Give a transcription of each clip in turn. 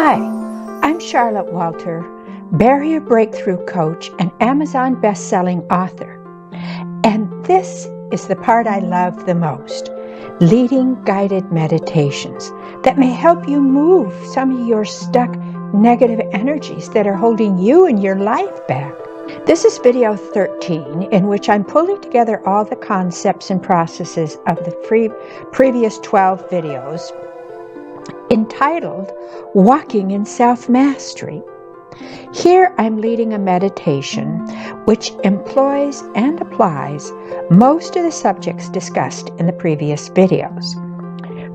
Hi, I'm Charlotte Walter, Barrier Breakthrough Coach and Amazon best-selling author. And this is the part I love the most, leading guided meditations that may help you move some of your stuck negative energies that are holding you and your life back. This is video 13, in which I'm pulling together all the concepts and processes of the previous 12 videos, entitled Walking in Self-Mastery. Here I'm leading a meditation which employs and applies most of the subjects discussed in the previous videos.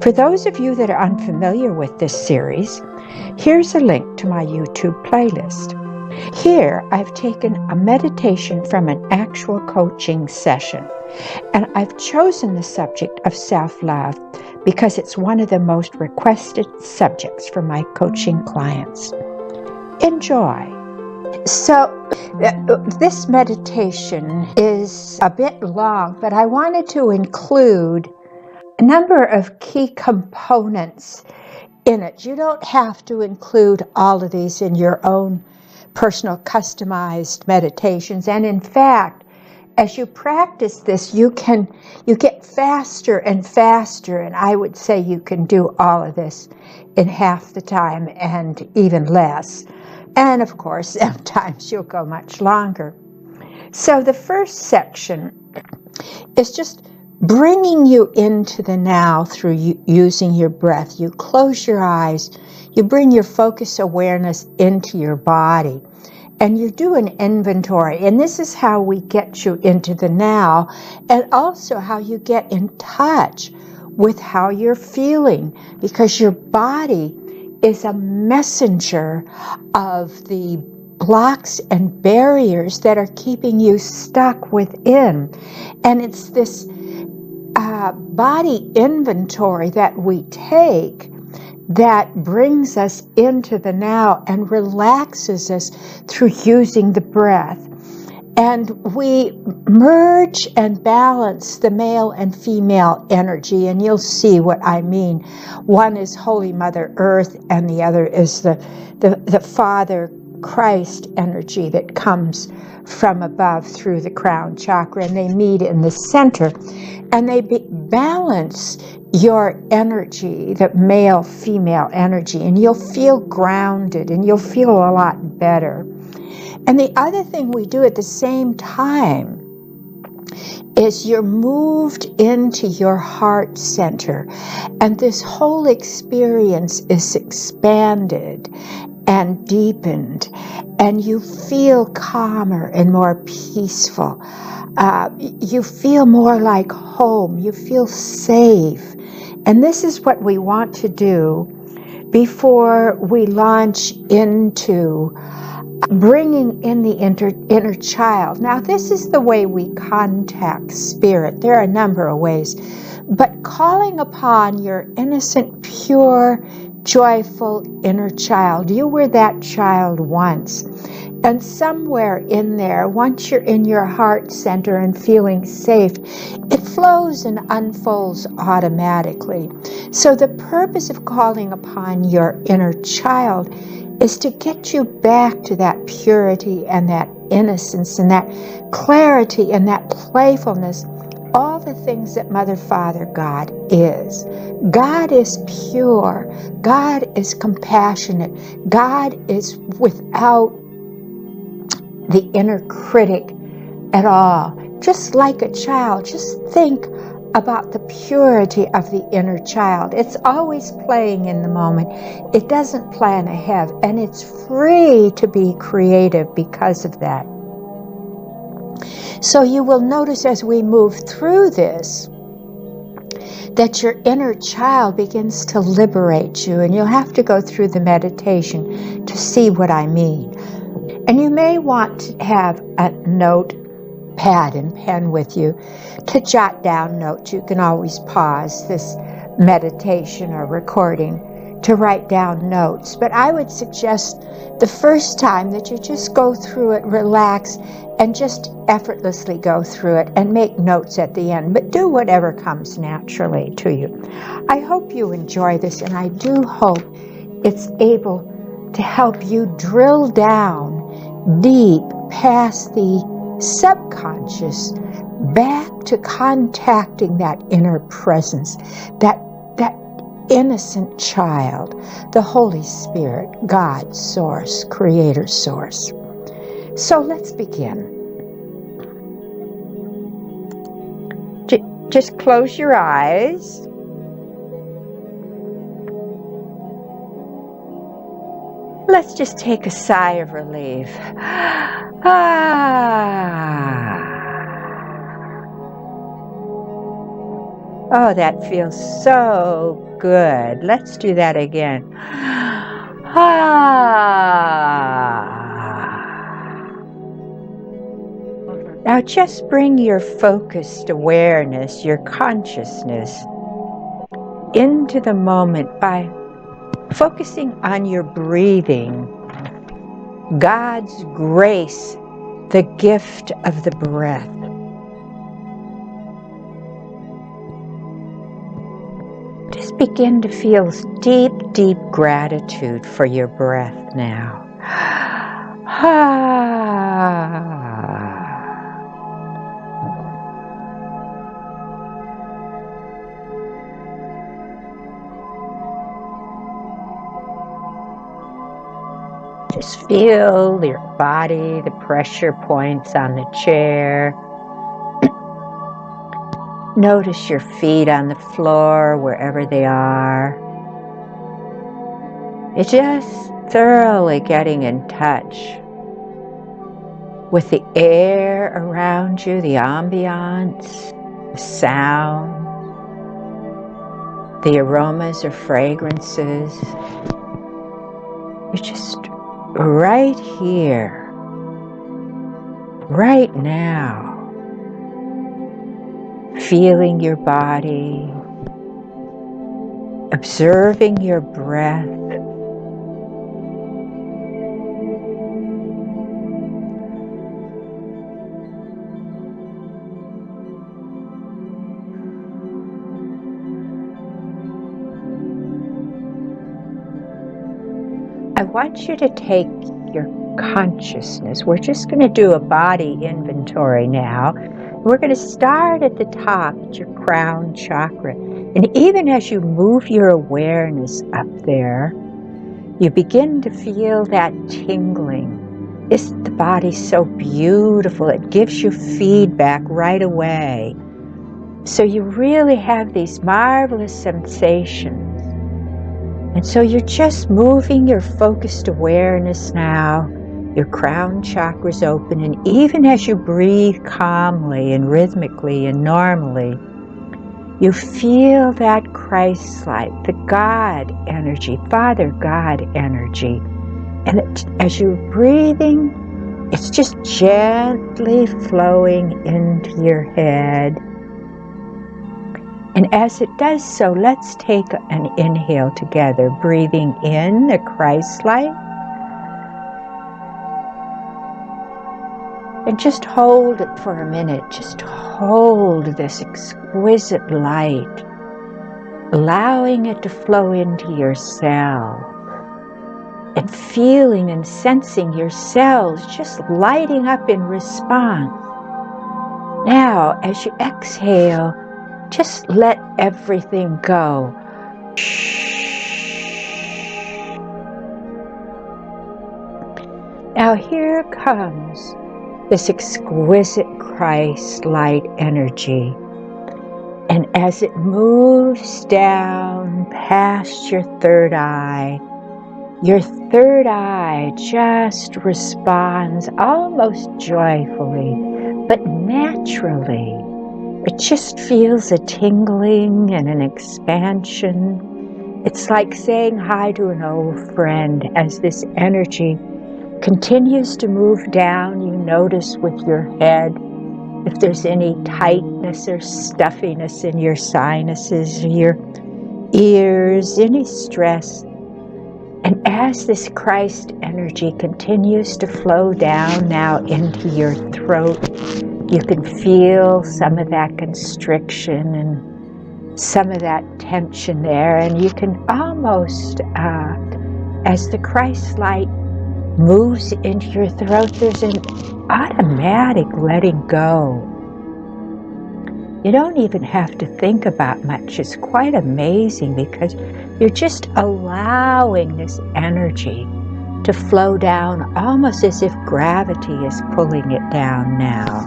For those of you that are unfamiliar with this series, here's a link to my YouTube playlist. Here I've taken a meditation from an actual coaching session, and I've chosen the subject of self-love because it's one of the most requested subjects for my coaching clients. Enjoy. So this meditation is a bit long, but I wanted to include a number of key components in it. You don't have to include all of these in your own personal customized meditations, and in fact, as you practice this, you get faster and faster, and I would say you can do all of this in half the time and even less. And of course, sometimes you'll go much longer. So the first section is just bringing you into the now through using your breath. You close your eyes, you bring your focus awareness into your body, and you do an inventory. And this is how we get you into the now, and also how you get in touch with how you're feeling, because your body is a messenger of the blocks and barriers that are keeping you stuck within. And it's this body inventory that we take that brings us into the now and relaxes us through using the breath. And we merge and balance the male and female energy, and you'll see what I mean. One is Holy Mother Earth, and the other is the Father Christ energy that comes from above through the crown chakra, and they meet in the center, and they balance your energy, the male-female energy, and you'll feel grounded, and you'll feel a lot better. And the other thing we do at the same time is you're moved into your heart center, and this whole experience is expanded and deepened, and you feel calmer and more peaceful. You feel more like home. You feel safe. And this is what we want to do before we launch into bringing in the inner child. Now, this is the way we contact spirit. There are a number of ways, but calling upon your innocent, pure, joyful inner child. You were that child once. And somewhere in there, once you're in your heart center and feeling safe, it flows and unfolds automatically. So the purpose of calling upon your inner child is to get you back to that purity and that innocence and that clarity and that playfulness, all the things that Mother, Father, God is. God is pure. God is compassionate. God is without the inner critic at all. Just like a child, just think about the purity of the inner child. It's always playing in the moment. It doesn't plan ahead, and it's free to be creative because of that. So you will notice as we move through this that your inner child begins to liberate you, and you'll have to go through the meditation to see what I mean. And you may want to have a notepad and pen with you to jot down notes. You can always pause this meditation or recording to write down notes. But I would suggest the first time that you just go through it, relax, and just effortlessly go through it and make notes at the end. But do whatever comes naturally to you. I hope you enjoy this, and I do hope it's able to help you drill down deep past the subconscious, back to contacting that inner presence, that innocent child, the Holy Spirit, God, Source, Creator Source. So let's begin. Just close your eyes. Let's just take a sigh of relief. Oh, that feels so good. Let's do that again. Now just bring your focused awareness, your consciousness, into the moment by focusing on your breathing. God's grace, the gift of the breath. Just begin to feel deep, deep gratitude for your breath now. Just feel your body, the pressure points on the chair. Notice your feet on the floor, wherever they are. You're just thoroughly getting in touch with the air around you, the ambiance, the sound, the aromas or fragrances. You're just right here, right now. Feeling your body, observing your breath. I want you to take your consciousness. We're just going to do a body inventory now. We're going to start at the top, at your crown chakra. And even as you move your awareness up there, you begin to feel that tingling. Isn't the body so beautiful? It gives you feedback right away. So you really have these marvelous sensations. And so you're just moving your focused awareness now. Your crown chakra's open, and even as you breathe calmly and rhythmically and normally, you feel that Christ light, the God energy, Father God energy. And as you're breathing, it's just gently flowing into your head. And as it does so, let's take an inhale together, breathing in the Christ light. And just hold it for a minute. Just hold this exquisite light, allowing it to flow into your cell, and feeling and sensing your cells just lighting up in response. Now, as you exhale, just let everything go. Now here comes this exquisite Christ light energy. And as it moves down past your third eye just responds almost joyfully, but naturally. It just feels a tingling and an expansion. It's like saying hi to an old friend. As this energy continues to move down, you notice with your head if there's any tightness or stuffiness in your sinuses or your ears, any stress. And as this Christ energy continues to flow down now into your throat, you can feel some of that constriction and some of that tension there, and you can almost as the Christ light moves into your throat, there's an automatic letting go. You don't even have to think about much. It's quite amazing because you're just allowing this energy to flow down almost as if gravity is pulling it down now.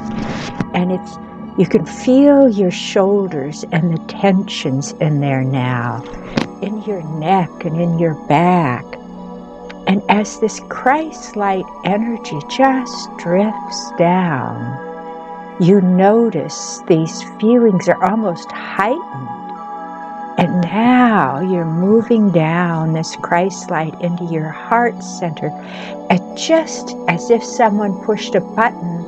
And you can feel your shoulders and the tensions in there now, in your neck and in your back. And as this Christ-light energy just drifts down, you notice these feelings are almost heightened. And now you're moving down this Christ light into your heart center. And just as if someone pushed a button,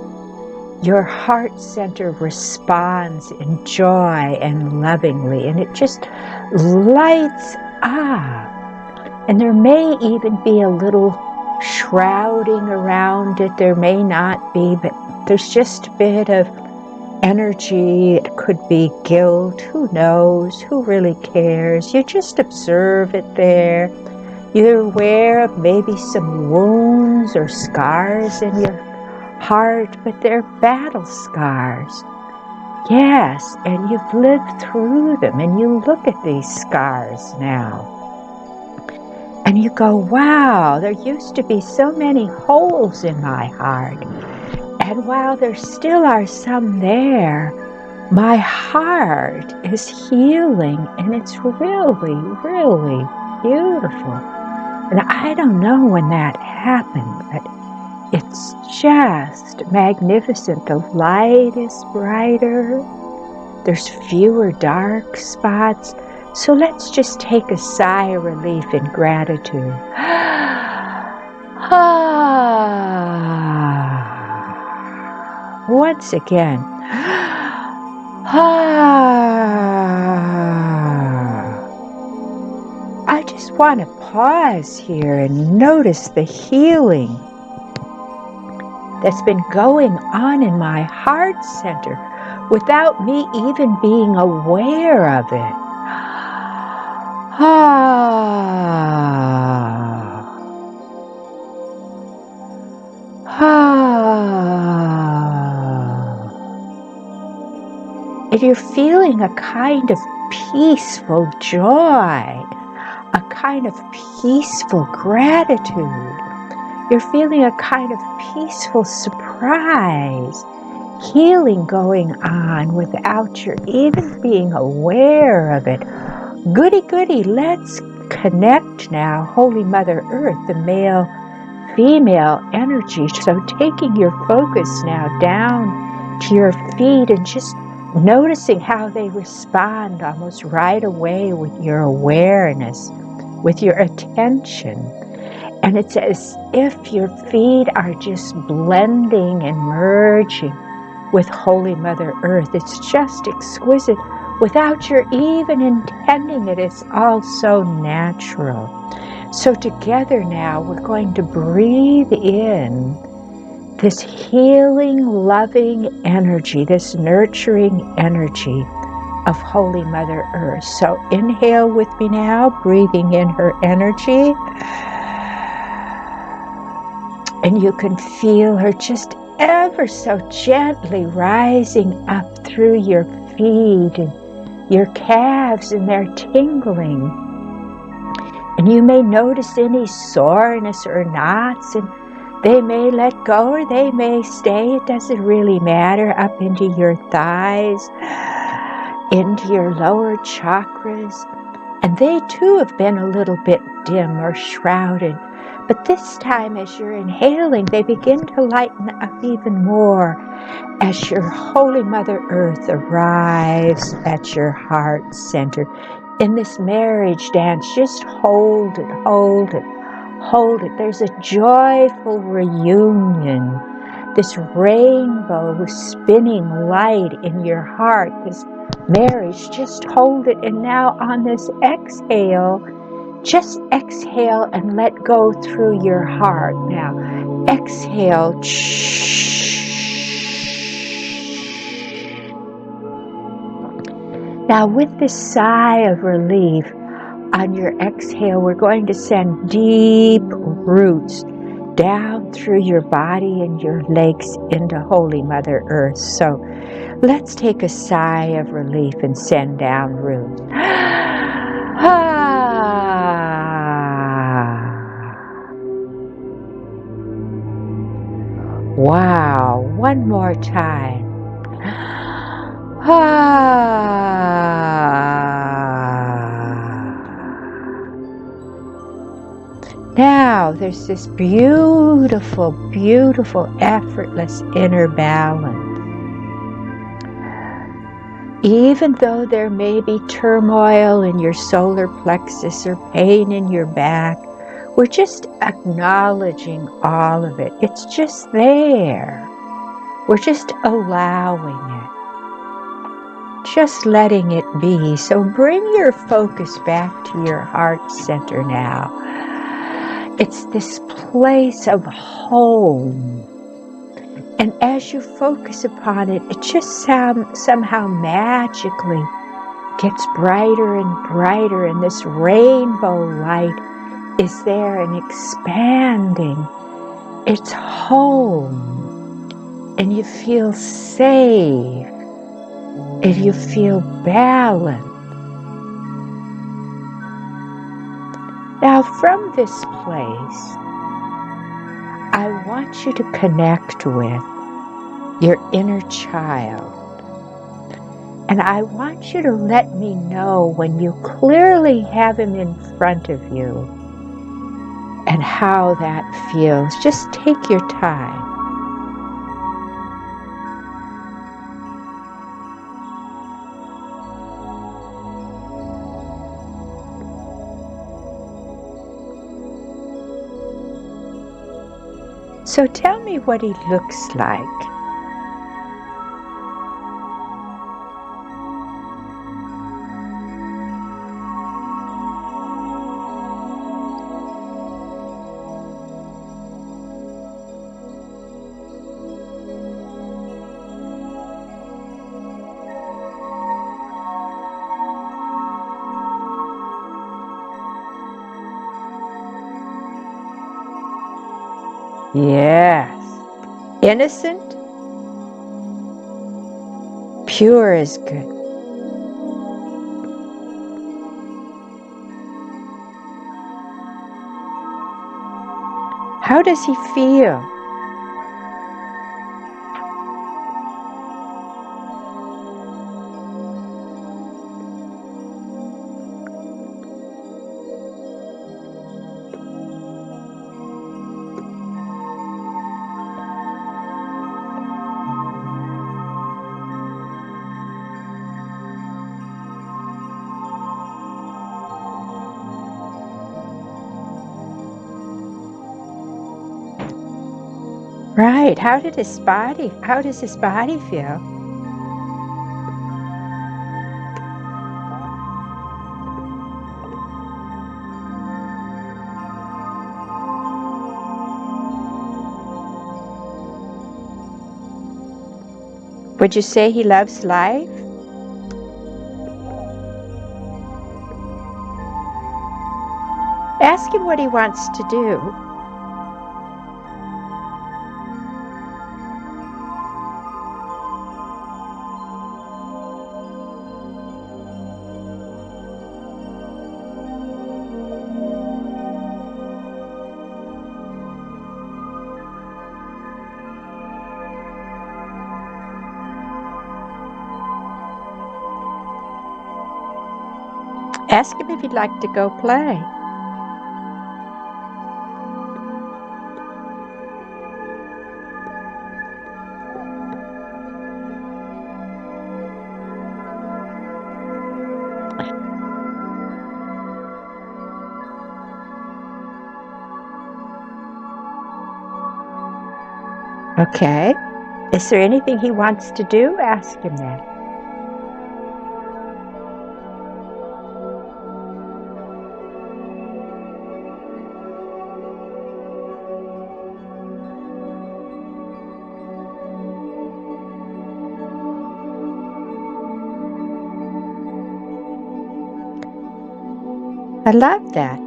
your heart center responds in joy and lovingly. And it just lights up. And there may even be a little shrouding around it. There may not be, but there's just a bit of energy. It could be guilt. Who knows? Who really cares? You just observe it there. You're aware of maybe some wounds or scars in your heart, but they're battle scars. Yes, and you've lived through them, and you look at these scars now. And you go, wow, there used to be so many holes in my heart. And while there still are some there, my heart is healing, and it's really, really beautiful. And I don't know when that happened, but it's just magnificent. The light is brighter. There's fewer dark spots. So let's just take a sigh of relief and gratitude. Once again. I just want to pause here and notice the healing that's been going on in my heart center without me even being aware of it. And you're feeling a kind of peaceful joy, a kind of peaceful gratitude. You're feeling a kind of peaceful surprise, healing going on without your even being aware of it. Goody, goody, let's connect now, Holy Mother Earth, the male-female energy. So taking your focus now down to your feet and just noticing how they respond almost right away with your awareness, with your attention. And it's as if your feet are just blending and merging with Holy Mother Earth. It's just exquisite. Without your even intending it, it's all so natural. So together now, we're going to breathe in this healing, loving energy, this nurturing energy of Holy Mother Earth. So inhale with me now, breathing in her energy. And you can feel her just ever so gently rising up through your feet and your calves, and they're tingling. And you may notice any soreness or knots, and they may let go or they may stay. It doesn't really matter. Up into your thighs, into your lower chakras. And they too have been a little bit dim or shrouded. But this time as you're inhaling, they begin to lighten up even more as your Holy Mother Earth arrives at your heart center. In this marriage dance, just hold it, hold it, hold it. There's a joyful reunion, this rainbow spinning light in your heart, this marriage. Just hold it. And now on this exhale, just exhale and let go through your heart. Now, exhale. Now, with this sigh of relief, On your exhale, we're going to send deep roots down through your body and your legs into Holy Mother Earth. So let's take a sigh of relief and send down roots. Wow, one more time. Now there's this beautiful, beautiful, effortless inner balance. Even though there may be turmoil in your solar plexus or pain in your back, we're just acknowledging all of it. It's just there. We're just allowing it. Just letting it be. So bring your focus back to your heart center now. It's this place of home. And as you focus upon it, it just somehow magically gets brighter and brighter, and this rainbow light is there and expanding. It's home, and you feel safe, and you feel balanced. Now, from this place, I want you to connect with your inner child. And I want you to let me know when you clearly have him in front of you and how that feels. Just take your time. So tell me what he looks like. Yes. Innocent, pure as good. How does he feel? Right. How does his body feel? Would you say he loves life? Ask him what he wants to do. Ask him if he'd like to go play. Okay. Is there anything he wants to do? Ask him that. I love that.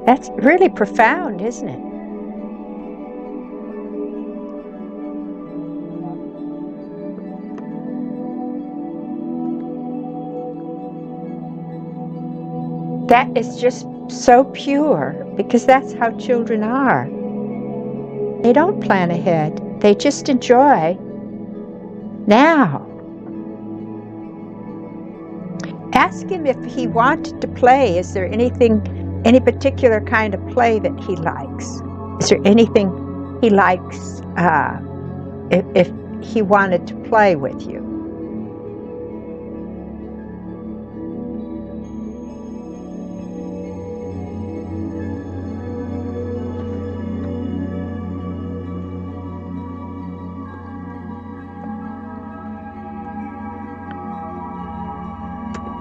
That's really profound, isn't it? That is just so pure, because that's how children are. They don't plan ahead. They just enjoy now. Ask him if he wanted to play. Is there any particular kind of play that he likes? Is there anything he likes if he wanted to play with you?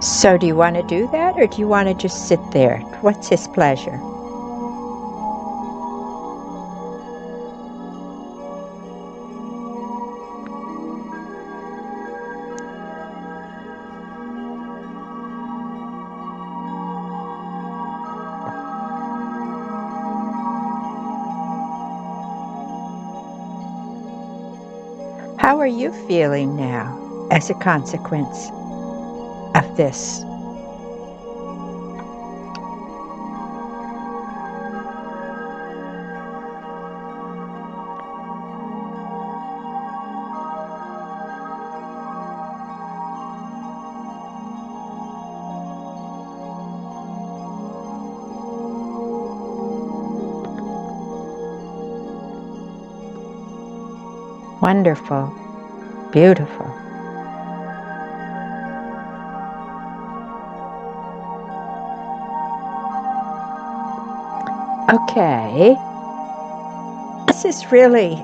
So do you want to do that, or do you want to just sit there? What's his pleasure? How are you feeling now as a consequence of this? Wonderful, beautiful. Okay, this is really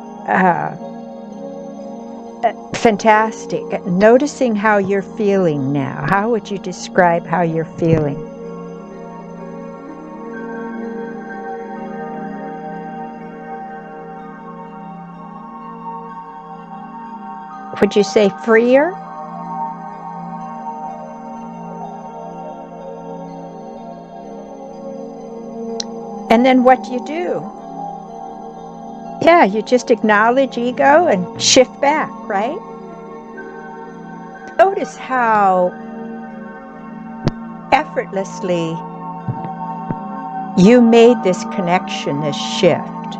fantastic. Noticing how you're feeling now. How would you describe how you're feeling? Would you say freer? And then what do you do? Yeah, you just acknowledge ego and shift back, right? Notice how effortlessly you made this connection, this shift,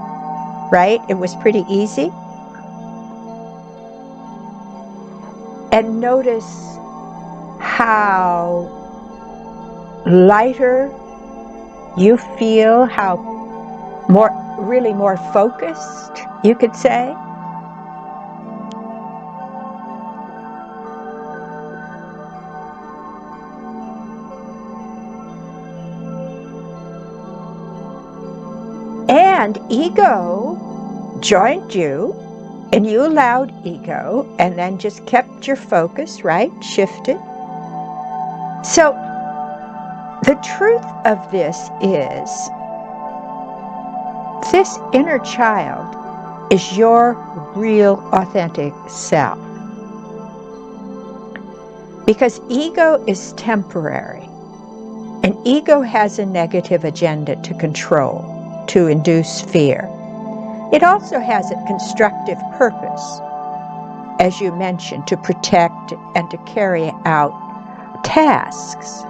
right? It was pretty easy. And notice how lighter you feel, how really more focused, you could say. And ego joined you, and you allowed ego, and then just kept your focus, right? Shifted. So the truth of this is, this inner child is your real, authentic self. Because ego is temporary, and ego has a negative agenda to control, to induce fear. It also has a constructive purpose, as you mentioned, to protect and to carry out tasks.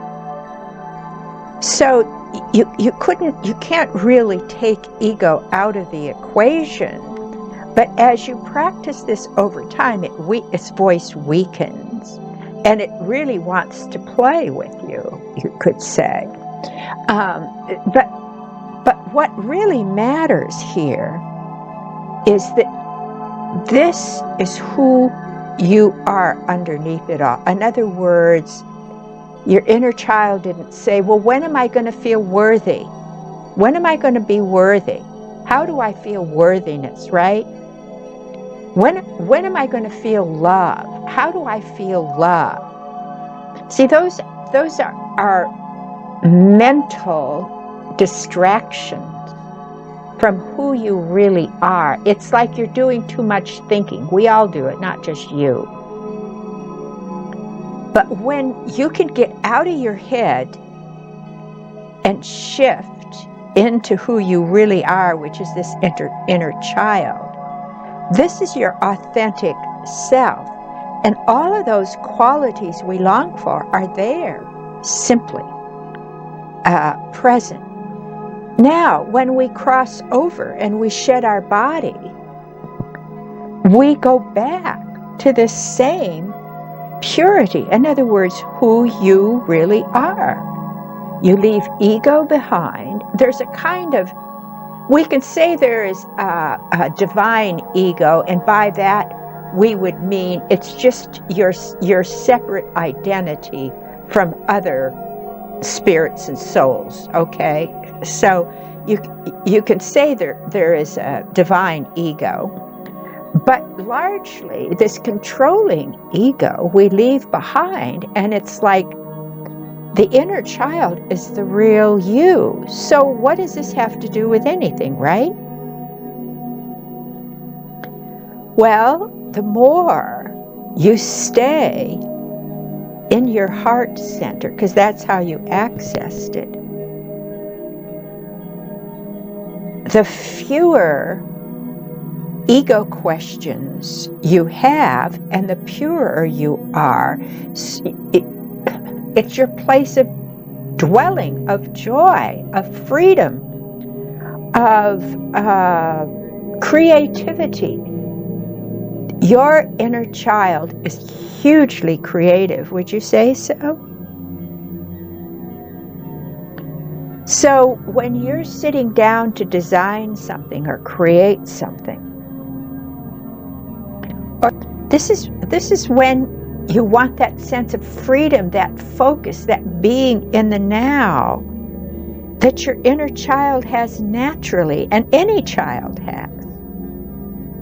So you can't really take ego out of the equation, but as you practice this over time, its voice weakens, and it really wants to play with you, you could say. But what really matters here is that this is who you are underneath it all. In other words, your inner child didn't say, well, when am I going to feel worthy? When am I going to be worthy? How do I feel worthiness, right? When am I going to feel love? How do I feel love? See, those are mental distractions from who you really are. It's like you're doing too much thinking. We all do it, not just you. But when you can get out of your head and shift into who you really are, which is this inner child, this is your authentic self. And all of those qualities we long for are there, simply present. Now, when we cross over and we shed our body, we go back to the same purity. In other words, who you really are. You leave ego behind. There's a kind of, we can say there is a divine ego, and by that we would mean it's just your separate identity from other spirits and souls, okay? So you can say there is a divine ego, but largely this controlling ego we leave behind, and it's like the inner child is the real you. So what does this have to do with anything, right? Well, the more you stay in your heart center, because that's how you accessed it, the fewer ego questions you have and the purer you are. It's your place of dwelling, of joy, of freedom, of creativity. Your inner child is hugely creative. Would you say so? So when you're sitting down to design something or create something, or this is when you want that sense of freedom, that focus, that being in the now that your inner child has naturally, and any child has.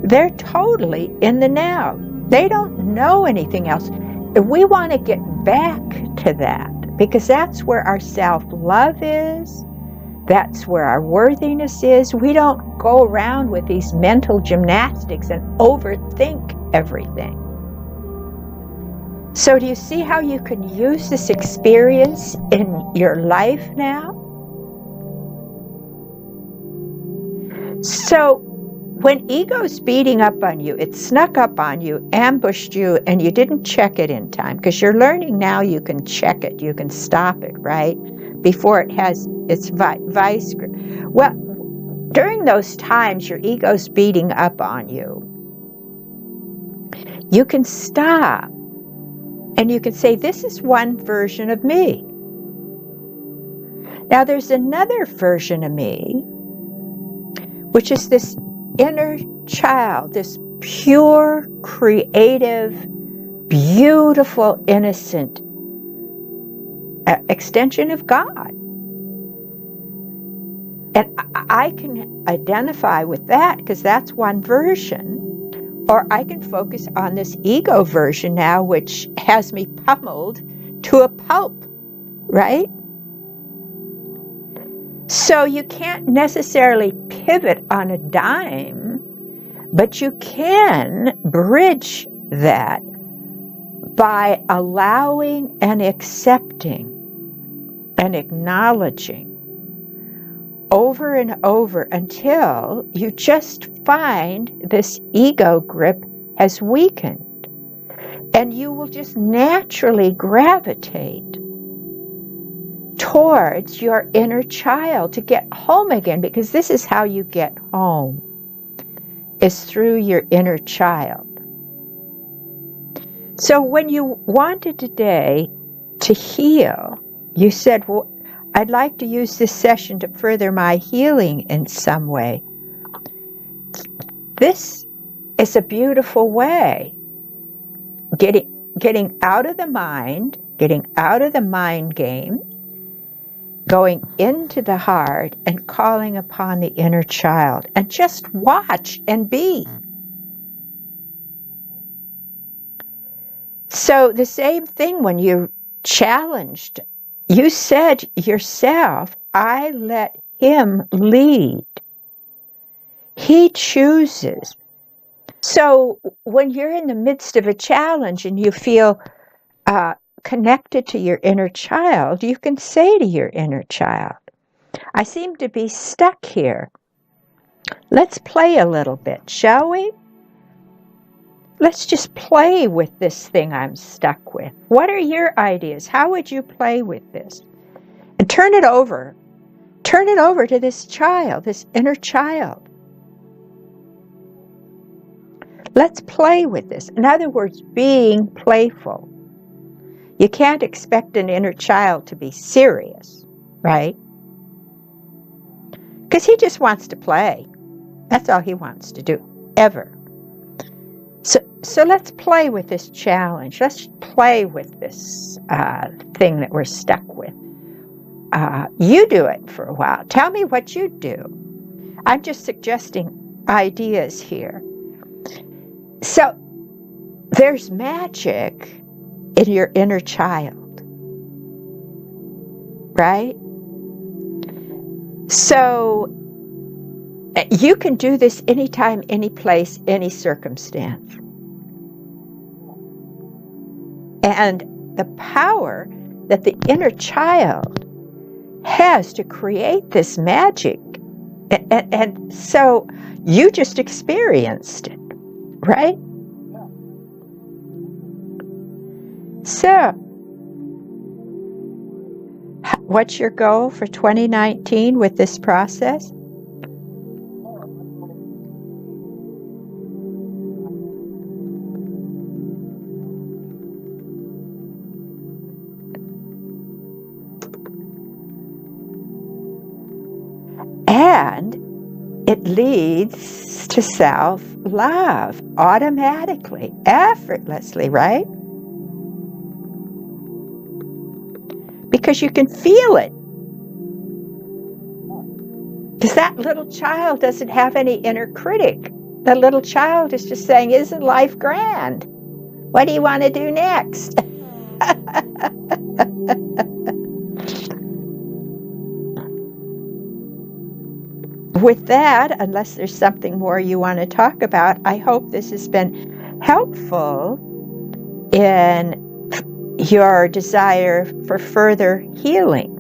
They're totally in the now. They don't know anything else. We want to get back to that, because that's where our self-love is. That's where our worthiness is. We don't go around with these mental gymnastics and overthink everything. So do you see how you can use this experience in your life now? So when ego's beating up on you, it snuck up on you, ambushed you, and you didn't check it in time, because you're learning now you can check it, you can stop it, right? Before it has its vice grip. Well, during those times your ego's beating up on you, you can stop and you can say, this is one version of me. Now there's another version of me, which is this inner child, this pure, creative, beautiful, innocent extension of God. And I can identify with that because that's one version. Or I can focus on this ego version now, which has me pummeled to a pulp, right? So you can't necessarily pivot on a dime, but you can bridge that by allowing and accepting and acknowledging over and over until you just find this ego grip has weakened, and you will just naturally gravitate towards your inner child to get home again, because this is how you get home, is through your inner child. So when you wanted today to heal, you said, well, I'd like to use this session to further my healing in some way. This is a beautiful way. Getting out of the mind, getting out of the mind game, going into the heart and calling upon the inner child, and just watch and be. So the same thing when you challenged, you said yourself, I let him lead. He chooses. So when you're in the midst of a challenge and you feel connected to your inner child, you can say to your inner child, I seem to be stuck here. Let's play a little bit, shall we? Let's just play with this thing I'm stuck with. What are your ideas? How would you play with this? And turn it over. Turn it over to this child, this inner child. Let's play with this. In other words, being playful. You can't expect an inner child to be serious, right? Because he just wants to play. That's all he wants to do, ever. So let's play with this challenge. Let's play with this thing that we're stuck with. You do it for a while. Tell me what you do. I'm just suggesting ideas here. So there's magic in your inner child, right? So you can do this anytime, any place, any circumstance. And the power that the inner child has to create this magic. And so you just experienced it, right? So, what's your goal for 2019 with this process? And it leads to self-love automatically, effortlessly, right? Because you can feel it. Because that little child doesn't have any inner critic. The little child is just saying, isn't life grand? What do you want to do next? With that, unless there's something more you want to talk about, I hope this has been helpful in your desire for further healing.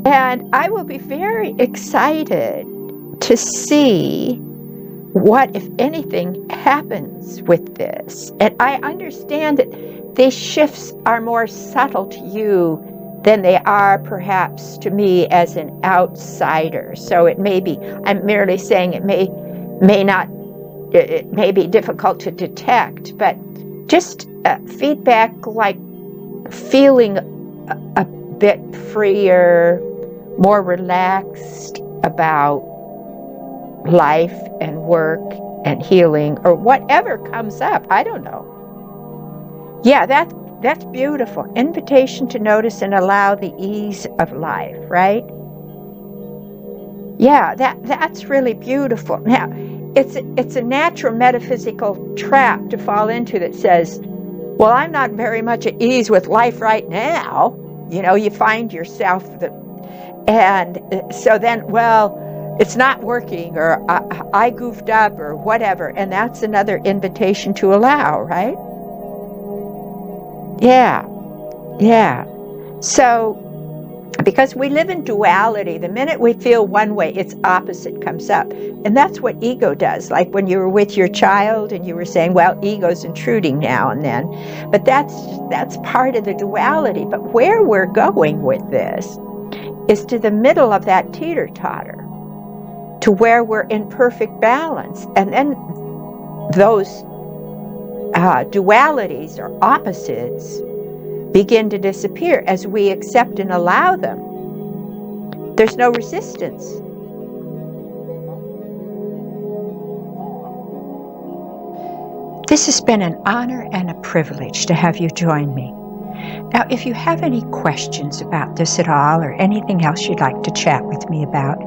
And I will be very excited to see what, if anything, happens with this. And I understand that these shifts are more subtle to you than they are perhaps to me as an outsider. So it may be, I'm merely saying it may be difficult to detect, but just feedback like feeling a bit freer, more relaxed about life and work and healing or whatever comes up. I don't know. Yeah, that's beautiful. Invitation to notice and allow the ease of life, right? Yeah, that's really beautiful. Now, it's a natural metaphysical trap to fall into that says, well, I'm not very much at ease with life right now. You know, you find yourself and so then, well, it's not working, or I goofed up, or whatever, and that's another invitation to allow, right? Yeah. So, because we live in duality, the minute we feel one way, its opposite comes up. And that's what ego does. Like when you were with your child and you were saying, well, ego's intruding now and then. But that's part of the duality. But where we're going with this is to the middle of that teeter-totter, to where we're in perfect balance. And then those dualities or opposites begin to disappear as we accept and allow them. There's no resistance. This has been an honor and a privilege to have you join me. Now, if you have any questions about this at all or anything else you'd like to chat with me about,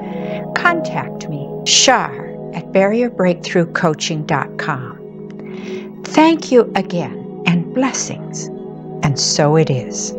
contact me, Shar@barrierbreakthroughcoaching.com. Thank you again, and blessings. And so it is.